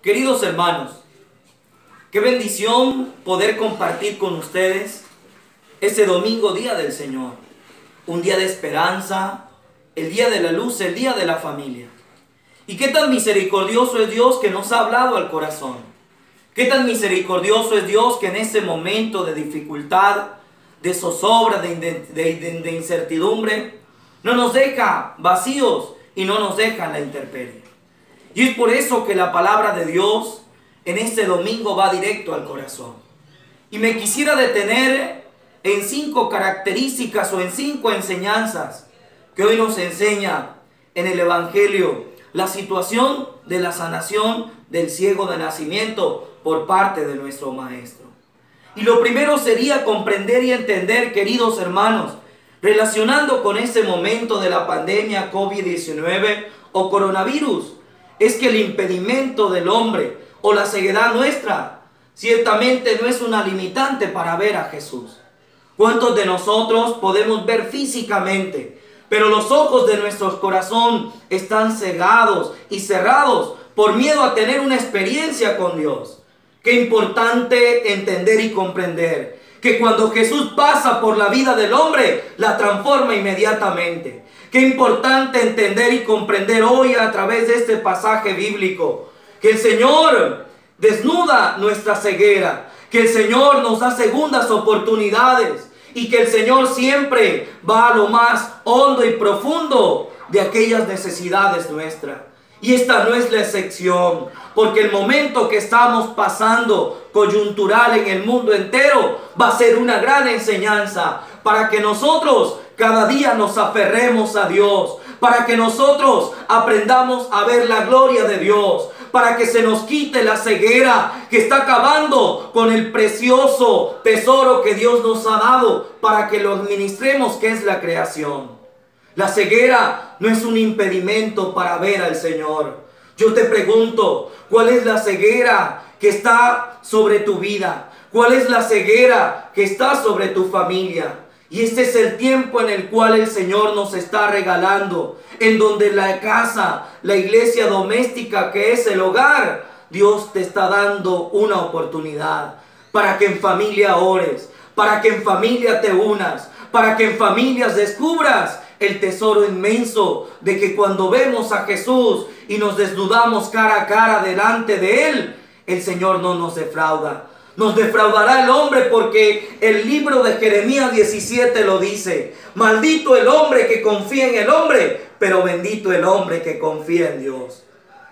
Queridos hermanos, qué bendición poder compartir con ustedes este domingo, día del Señor. Un día de esperanza, el día de la luz, el día de la familia. Y qué tan misericordioso es Dios que nos ha hablado al corazón. Qué tan misericordioso es Dios que en este momento de dificultad, de zozobra, de incertidumbre, no nos deja vacíos y no nos deja en la intemperie. Y es por eso que la palabra de Dios en este domingo va directo al corazón. Y me quisiera detener en 5 características o en 5 enseñanzas que hoy nos enseña en el Evangelio la situación de la sanación del ciego de nacimiento por parte de nuestro Maestro. Y lo primero sería comprender y entender, queridos hermanos, relacionando con ese momento de la pandemia COVID-19 o coronavirus, es que el impedimento del hombre o la ceguedad nuestra ciertamente no es una limitante para ver a Jesús. ¿Cuántos de nosotros podemos ver físicamente, pero los ojos de nuestro corazón están cegados y cerrados por miedo a tener una experiencia con Dios? Qué importante entender y comprender que cuando Jesús pasa por la vida del hombre, la transforma inmediatamente. Qué importante entender y comprender hoy a través de este pasaje bíblico que el Señor desnuda nuestra ceguera, que el Señor nos da segundas oportunidades y que el Señor siempre va a lo más hondo y profundo de aquellas necesidades nuestras. Y esta no es la excepción, porque el momento que estamos pasando coyuntural en el mundo entero va a ser una gran enseñanza para que nosotros cada día nos aferremos a Dios, para que nosotros aprendamos a ver la gloria de Dios, para que se nos quite la ceguera que está acabando con el precioso tesoro que Dios nos ha dado, para que lo administremos, que es la creación. La ceguera no es un impedimento para ver al Señor. Yo te pregunto, ¿cuál es la ceguera que está sobre tu vida? ¿Cuál es la ceguera que está sobre tu familia? Y este es el tiempo en el cual el Señor nos está regalando, en donde la casa, la iglesia doméstica que es el hogar, Dios te está dando una oportunidad para que en familia ores, para que en familia te unas, para que en familias descubras el tesoro inmenso de que cuando vemos a Jesús y nos desnudamos cara a cara delante de Él, el Señor no nos defrauda. Nos defraudará el hombre porque el libro de Jeremías 17 lo dice. Maldito el hombre que confía en el hombre, pero bendito el hombre que confía en Dios.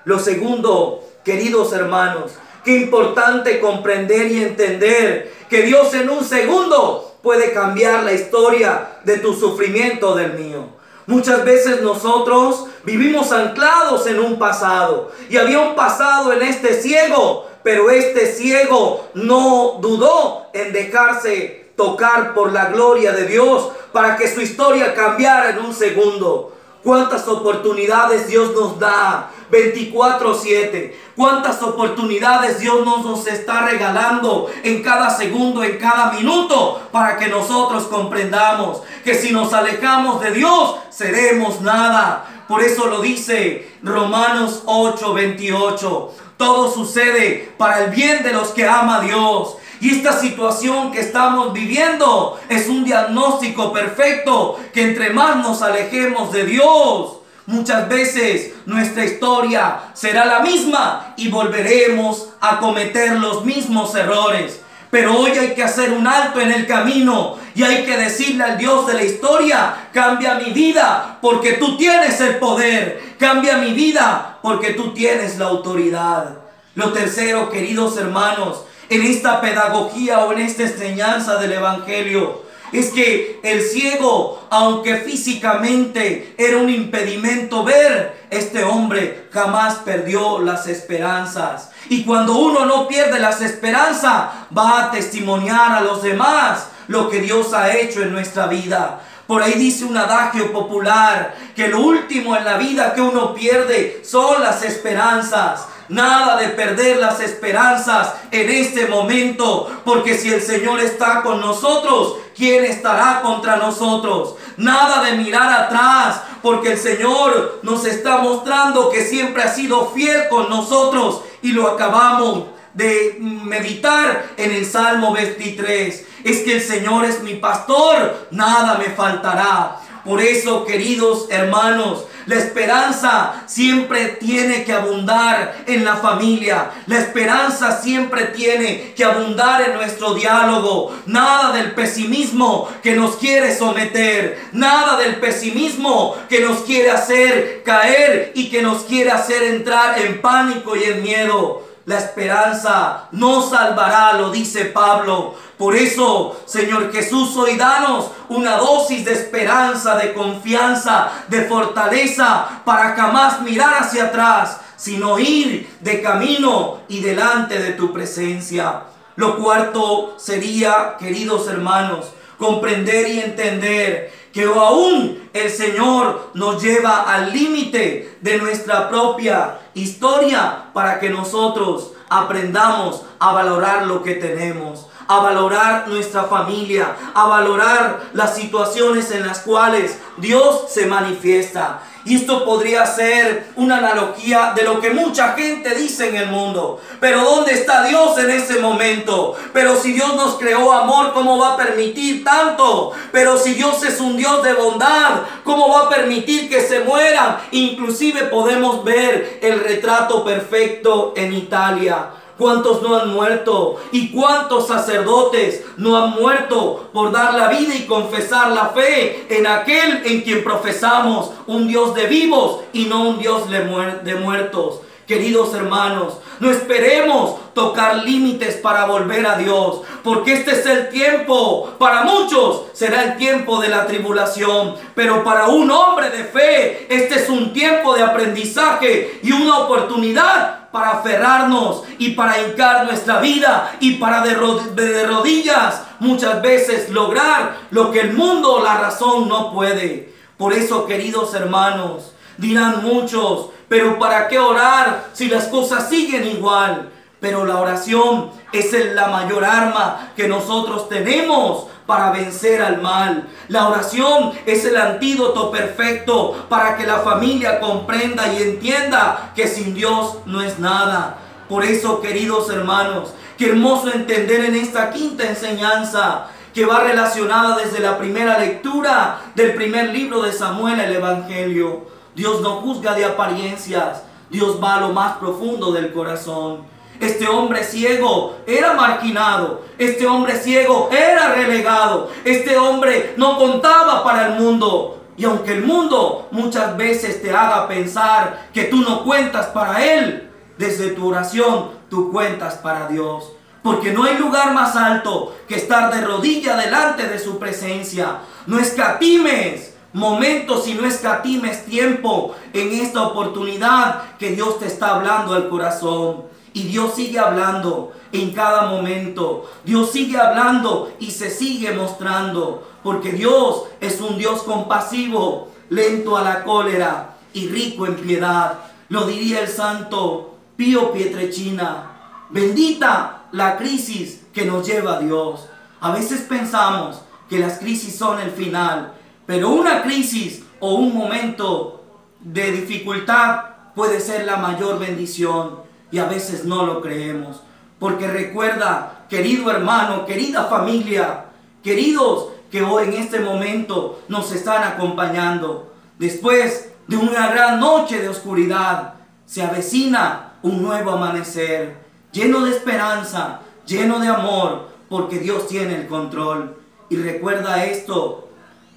Lo segundo, queridos hermanos, qué importante comprender y entender que Dios en un segundo puede cambiar la historia de tu sufrimiento del mío. Muchas veces nosotros vivimos anclados en un pasado. Y había un pasado en este ciego, pero este ciego no dudó en dejarse tocar por la gloria de Dios para que su historia cambiara en un segundo. ¿Cuántas oportunidades Dios nos da 24/7? ¿Cuántas oportunidades Dios nos está regalando en cada segundo, en cada minuto, para que nosotros comprendamos que si nos alejamos de Dios, seremos nada? Por eso lo dice Romanos 8:28. Todo sucede para el bien de los que ama a Dios. Y esta situación que estamos viviendo es un diagnóstico perfecto, que entre más nos alejemos de Dios, muchas veces nuestra historia será la misma y volveremos a cometer los mismos errores. Pero hoy hay que hacer un alto en el camino y hay que decirle al Dios de la historia: cambia mi vida porque tú tienes el poder, cambia mi vida porque tú tienes la autoridad. Lo tercero, queridos hermanos, en esta pedagogía o en esta enseñanza del Evangelio, es que el ciego, aunque físicamente era un impedimento ver, este hombre jamás perdió las esperanzas. Y cuando uno no pierde las esperanzas, va a testimoniar a los demás lo que Dios ha hecho en nuestra vida. Por ahí dice un adagio popular que lo último en la vida que uno pierde son las esperanzas. Nada de perder las esperanzas en este momento, porque si el Señor está con nosotros, ¿quién estará contra nosotros? Nada de mirar atrás, porque el Señor nos está mostrando que siempre ha sido fiel con nosotros, y lo acabamos de meditar en el Salmo 23. Es que el Señor es mi pastor, nada me faltará. Por eso, queridos hermanos, la esperanza siempre tiene que abundar en la familia. La esperanza siempre tiene que abundar en nuestro diálogo. Nada del pesimismo que nos quiere someter. Nada del pesimismo que nos quiere hacer caer y que nos quiere hacer entrar en pánico y en miedo. La esperanza nos salvará, lo dice Pablo. Por eso, Señor Jesús, hoy danos una dosis de esperanza, de confianza, de fortaleza, para jamás mirar hacia atrás, sino ir de camino y delante de tu presencia. Lo cuarto sería, queridos hermanos, comprender y entender que aún el Señor nos lleva al límite de nuestra propia historia para que nosotros aprendamos a valorar lo que tenemos, a valorar nuestra familia, a valorar las situaciones en las cuales Dios se manifiesta. Y esto podría ser una analogía de lo que mucha gente dice en el mundo. Pero ¿dónde está Dios en ese momento? Pero si Dios nos creó amor, ¿cómo va a permitir tanto? Pero si Dios es un Dios de bondad, ¿cómo va a permitir que se mueran? Inclusive podemos ver el retrato perfecto en Italia. ¿Cuántos no han muerto? ¿Y cuántos sacerdotes no han muerto por dar la vida y confesar la fe en aquel en quien profesamos? Un Dios de vivos y no un Dios de muertos. Queridos hermanos, no esperemos tocar límites para volver a Dios, porque este es el tiempo. Para muchos será el tiempo de la tribulación, pero para un hombre de fe, este es un tiempo de aprendizaje y una oportunidad para aferrarnos y para hincar nuestra vida y para de rodillas muchas veces lograr lo que el mundo o la razón no puede. Por eso, queridos hermanos, dirán muchos, pero ¿para qué orar si las cosas siguen igual? Pero la oración es la mayor arma que nosotros tenemos para vencer al mal. La oración es el antídoto perfecto para que la familia comprenda y entienda que sin Dios no es nada. Por eso, queridos hermanos, qué hermoso entender en esta quinta enseñanza, que va relacionada desde la primera lectura del primer libro de Samuel, el Evangelio. Dios no juzga de apariencias, Dios va a lo más profundo del corazón. Este hombre ciego era marginado, este hombre ciego era relegado, este hombre no contaba para el mundo. Y aunque el mundo muchas veces te haga pensar que tú no cuentas para él, desde tu oración tú cuentas para Dios. Porque no hay lugar más alto que estar de rodilla delante de su presencia. No escatimes momentos y no escatimes tiempo en esta oportunidad que Dios te está hablando al corazón. Y Dios sigue hablando en cada momento. Dios sigue hablando y se sigue mostrando. Porque Dios es un Dios compasivo, lento a la cólera y rico en piedad. Lo diría el santo Pío Pietrelcina. Bendita la crisis que nos lleva a Dios. A veces pensamos que las crisis son el final, pero una crisis o un momento de dificultad puede ser la mayor bendición, y a veces no lo creemos. Porque recuerda, querido hermano, querida familia, queridos que hoy en este momento nos están acompañando, después de una gran noche de oscuridad, se avecina un nuevo amanecer, lleno de esperanza, lleno de amor, porque Dios tiene el control. Y recuerda esto: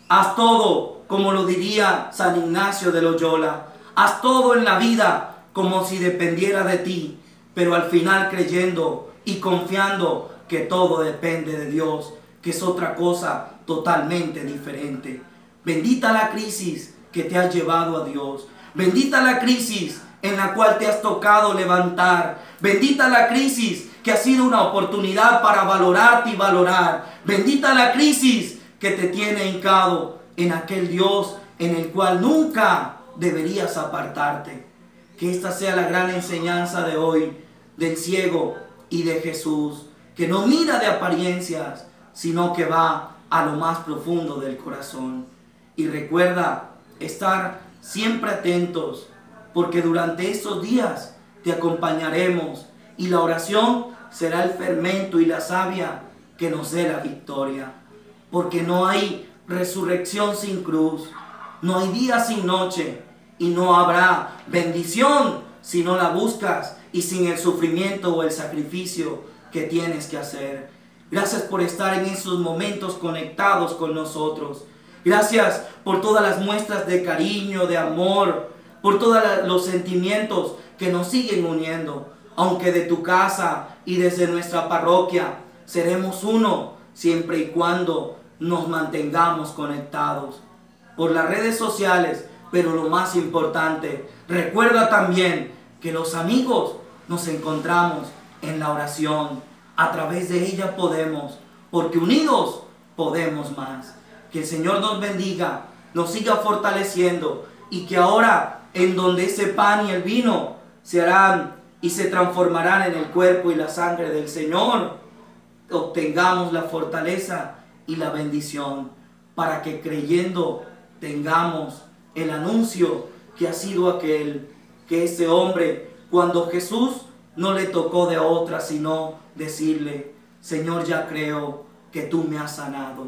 haz todo, como lo diría San Ignacio de Loyola, haz todo en la vida como si dependiera de ti, pero al final creyendo y confiando que todo depende de Dios, que es otra cosa totalmente diferente. Bendita la crisis que te ha llevado a Dios. Bendita la crisis en la cual te has tocado levantar. Bendita la crisis que ha sido una oportunidad para valorarte y valorar. Bendita la crisis que te tiene hincado en aquel Dios en el cual nunca deberías apartarte. Que esta sea la gran enseñanza de hoy del ciego y de Jesús, que no mira de apariencias, sino que va a lo más profundo del corazón. Y recuerda estar siempre atentos, porque durante estos días te acompañaremos y la oración será el fermento y la savia que nos dé la victoria. Porque no hay resurrección sin cruz, no hay día sin noche y no habrá bendición si no la buscas y sin el sufrimiento o el sacrificio que tienes que hacer. Gracias por estar en esos momentos conectados con nosotros. Gracias por todas las muestras de cariño, de amor, por todos los sentimientos que nos siguen uniendo. Aunque de tu casa y desde nuestra parroquia seremos uno, siempre y cuando nos mantengamos conectados por las redes sociales. Pero lo más importante, recuerda también que los amigos nos encontramos en la oración. A través de ella podemos, porque unidos podemos más. Que el Señor nos bendiga, nos siga fortaleciendo y que ahora en donde ese pan y el vino se harán y se transformarán en el cuerpo y la sangre del Señor, obtengamos la fortaleza y la bendición para que creyendo tengamos el anuncio que ha sido aquel, que ese hombre, cuando Jesús no le tocó de otra sino decirle: Señor, ya creo que tú me has sanado.